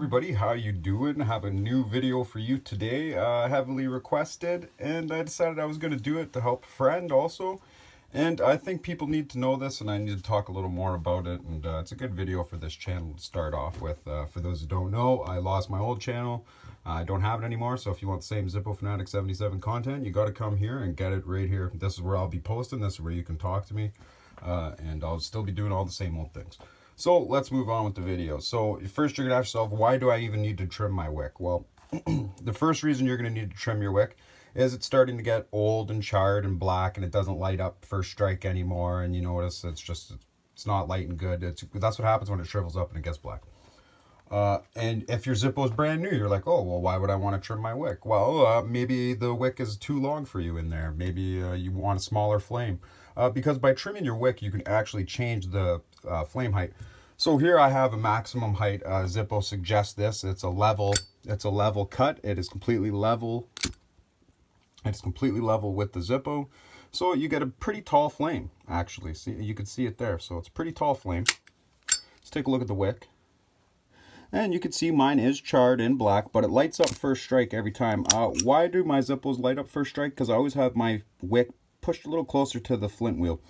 everybody, how you doing? I have a new video for you today, heavily requested, and I decided I was going to do it to help a friend also. And I think people need to know this, and I need to talk a little more about it, and it's a good video for this channel to start off with. For those who don't know, I lost my old channel. I don't have it anymore, so if you want the same Zippo Fanatic 77 content, you got to come here and get it right here. This is where I'll be posting, this is where you can talk to me, and I'll still be doing all the same old things. So let's move on with the video. So first you're gonna ask yourself, why do I even need to trim my wick? Well, the first reason you're gonna need to trim your wick is it's starting to get old and charred and black, and it doesn't light up first strike anymore, and you notice it's not light and good. That's what happens when it shrivels up and it gets black. And if your Zippo is brand new, you're like, oh, well, why would I want to trim my wick? Well, maybe the wick is too long for you in there. Maybe you want a smaller flame. Because by trimming your wick, you can actually change the flame height. So here I have a maximum height. Zippo suggests this. It's a level cut. It is completely level. It's completely level with the Zippo. So you get a pretty tall flame, actually. See, you can see it there. So it's a pretty tall flame. Let's take a look at the wick. And you can see mine is charred and black, but it lights up first strike every time. Why do my Zippos light up first strike? Because I always have my wick pushed a little closer to the flint wheel.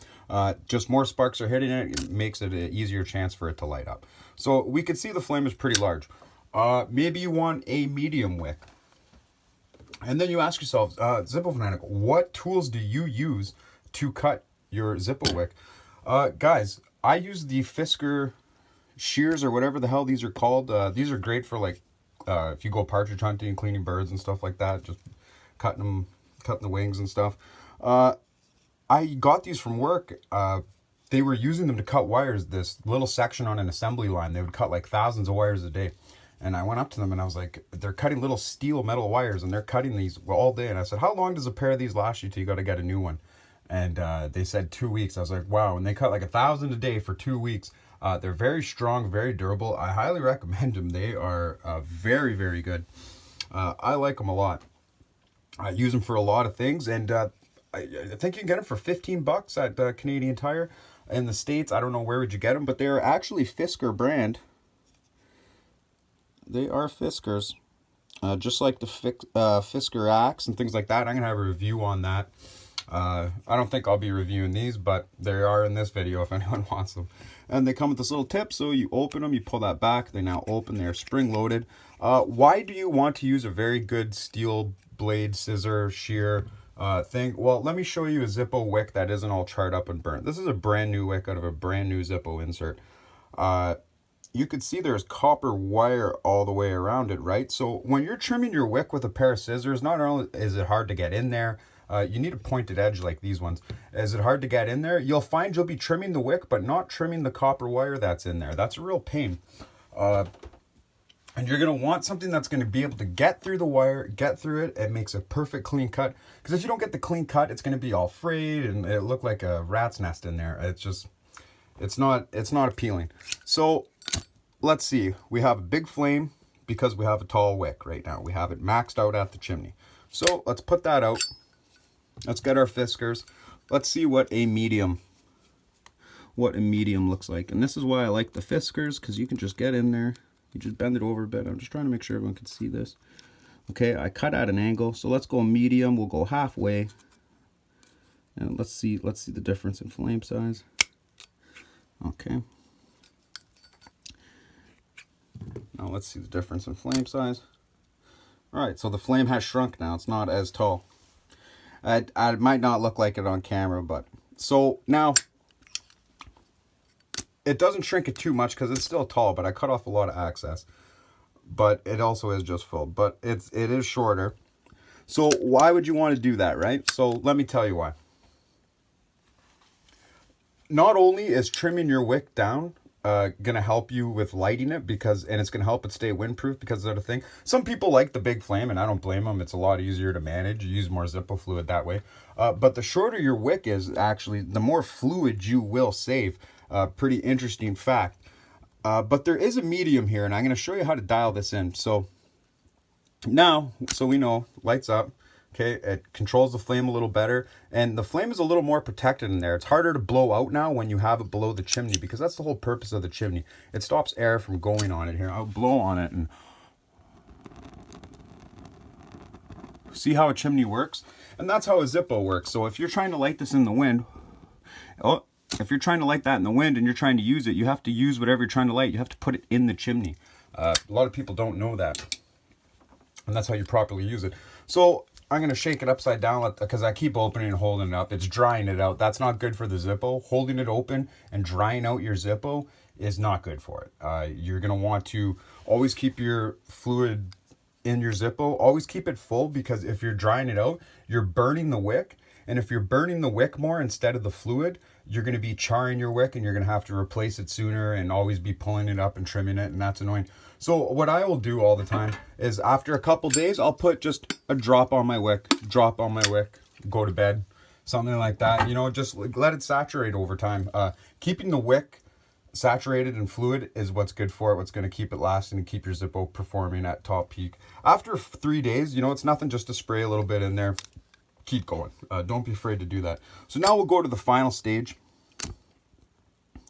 Just more sparks are hitting it. It makes it an easier chance for it to light up. So we can see the flame is pretty large. Maybe you want a medium wick. And then you ask yourself, Zippo Fanatic, what tools do you use to cut your Zippo wick? Guys, I use the Fisker shears or whatever the hell these are called. These are great for like if you go partridge hunting, cleaning birds and stuff like that, just cutting the wings and stuff. I got these from work. They were using them to cut wires, this little section on an assembly line. They would cut like thousands of wires a day. And I went up to them and I was like, they're cutting little steel metal wires and they're cutting these all day. And I said, how long does a pair of these last you till you got to get a new one? And they said 2 weeks. I was like, wow. And they cut like 1,000 a day for 2 weeks. They're very strong, very durable. I highly recommend them. They are very, very good. I like them a lot. I use them for a lot of things. And I think you can get them for 15 bucks at Canadian Tire. In the States, I don't know where would you get them, but they are actually Fisker brand. They are Fiskers. Just like the Fisker Axe and things like that. I'm going to have a review on that. I don't think I'll be reviewing these, but they are in this video if anyone wants them. And they come with this little tip, so you open them, you pull that back, they now open, they're spring loaded. Why do you want to use a very good steel blade, scissor, shear thing? Well, let me show you a Zippo wick that isn't all charred up and burnt. This is a brand new wick out of a brand new Zippo insert. You could see there's copper wire all the way around it, right? So when you're trimming your wick with a pair of scissors, not only is it hard to get in there, you need a pointed edge like these ones. Is it hard to get in there? You'll find you'll be trimming the wick, but not trimming the copper wire that's in there. That's a real pain. And you're going to want something that's going to be able to get through the wire, get through it. It makes a perfect clean cut. Because if you don't get the clean cut, it's going to be all frayed and it look like a rat's nest in there. It's not appealing. So let's see. We have a big flame because we have a tall wick right now. We have it maxed out at the chimney. So let's put that out. Let's get our Fiskers. Let's see what a medium looks like. And this is why I like the Fiskers, because you can just get in there. You just bend it over a bit. I'm just trying to make sure everyone can see this. Okay, I cut at an angle. So let's go medium. We'll go halfway. And let's see the difference in flame size. Okay. Now let's see the difference in flame size. All right, so the flame has shrunk now. It's not as tall. I might not look like it on camera, but so now it doesn't shrink it too much because it's still tall, but I cut off a lot of access. But it also is just full, but it is shorter. So why would you want to do that, right? So let me tell you why. Not only is trimming your wick down gonna help you with lighting it, and it's gonna help it stay windproof because of the thing. Some people like the big flame, and I don't blame them. It's a lot easier to manage. You use more Zippo fluid that way. But the shorter your wick is, actually, the more fluid you will save. Pretty interesting fact. But there is a medium here, and I'm gonna show you how to dial this in. So now, so we know, lights up. Okay, it controls the flame a little better, and the flame is a little more protected in there. It's harder to blow out now when you have it below the chimney, because that's the whole purpose of the chimney. It stops air from going on it here. I'll blow on it, and see how a chimney works? And that's how a Zippo works. So if you're trying to light this in the wind, if you're trying to light that in the wind and you're trying to use it, you have to use whatever you're trying to light. You have to put it in the chimney. A lot of people don't know that. And that's how you properly use it. So I'm going to shake it upside down because I keep opening and holding it up. It's drying it out. That's not good for the Zippo. Holding it open and drying out your Zippo is not good for it. You're going to want to always keep your fluid in your Zippo. Always keep it full, because if you're drying it out, you're burning the wick. And if you're burning the wick more instead of the fluid, you're going to be charring your wick and you're going to have to replace it sooner and always be pulling it up and trimming it, and that's annoying. So what I will do all the time is after a couple days, I'll put just a drop on my wick, go to bed, something like that. You know, just let it saturate over time. Keeping the wick saturated in fluid is what's good for it, what's going to keep it lasting and keep your Zippo performing at top peak. After 3 days, you know, it's nothing just to spray a little bit in there. Keep going. Don't be afraid to do that. So now we'll go to the final stage.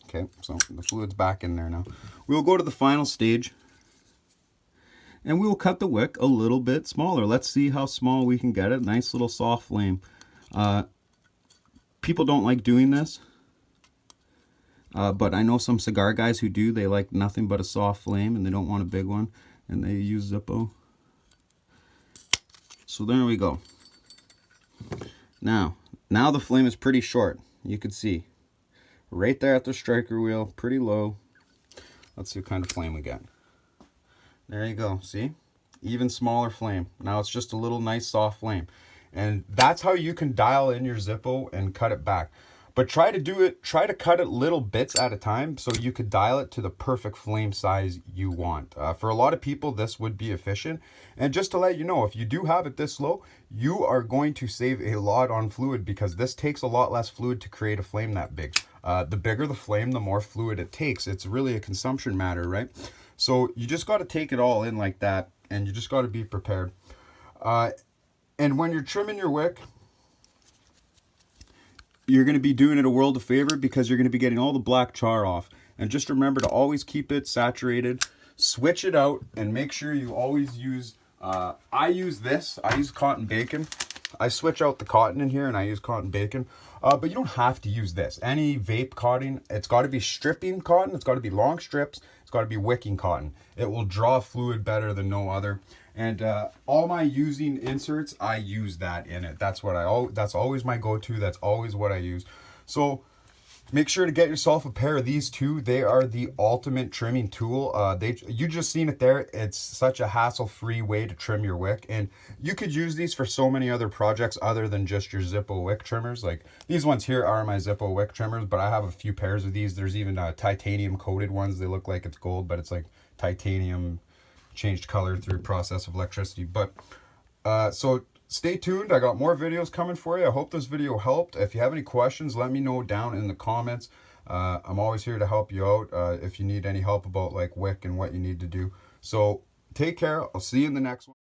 Okay, so the fluid's back in there now. We'll go to the final stage, and we will cut the wick a little bit smaller. Let's see how small we can get it. Nice little soft flame. People don't like doing this, but I know some cigar guys who do. They like nothing but a soft flame, and they don't want a big one, and they use Zippo. So there we go. Now the flame is pretty short. You can see right there at the striker wheel, pretty low. Let's see what kind of flame we get. There you go. See? Even smaller flame. Now it's just a little nice soft flame. And that's how you can dial in your Zippo and cut it back. But try to cut it little bits at a time so you could dial it to the perfect flame size you want. For a lot of people, this would be efficient. And just to let you know, if you do have it this low, you are going to save a lot on fluid, because this takes a lot less fluid to create a flame that big. The bigger the flame, the more fluid it takes. It's really a consumption matter, right? So you just got to take it all in like that, and you just got to be prepared. And when you're trimming your wick, you're going to be doing it a world of favor, because you're going to be getting all the black char off. And just remember to always keep it saturated. Switch it out and make sure you always use, I use cotton bacon. I switch out the cotton in here and I use cotton bacon. But you don't have to use this. Any vape cotton, it's got to be stripping cotton. It's got to be long strips. It's got to be wicking cotton. It will draw fluid better than no other. And all my using inserts, I use that in it. That's what that's always my go-to. That's always what I use. So make sure to get yourself a pair of these two. They are the ultimate trimming tool. You just seen it there. It's such a hassle-free way to trim your wick. And you could use these for so many other projects other than just your Zippo wick trimmers. Like these ones here are my Zippo wick trimmers, but I have a few pairs of these. There's even titanium coated ones. They look like it's gold, but it's like titanium changed color through process of electricity. But so stay tuned. I got more videos coming for you. I hope this video helped. If you have any questions, let me know down in the comments. I'm always here to help you out if you need any help about like wick and what you need to do. So take care. I'll see you in the next one.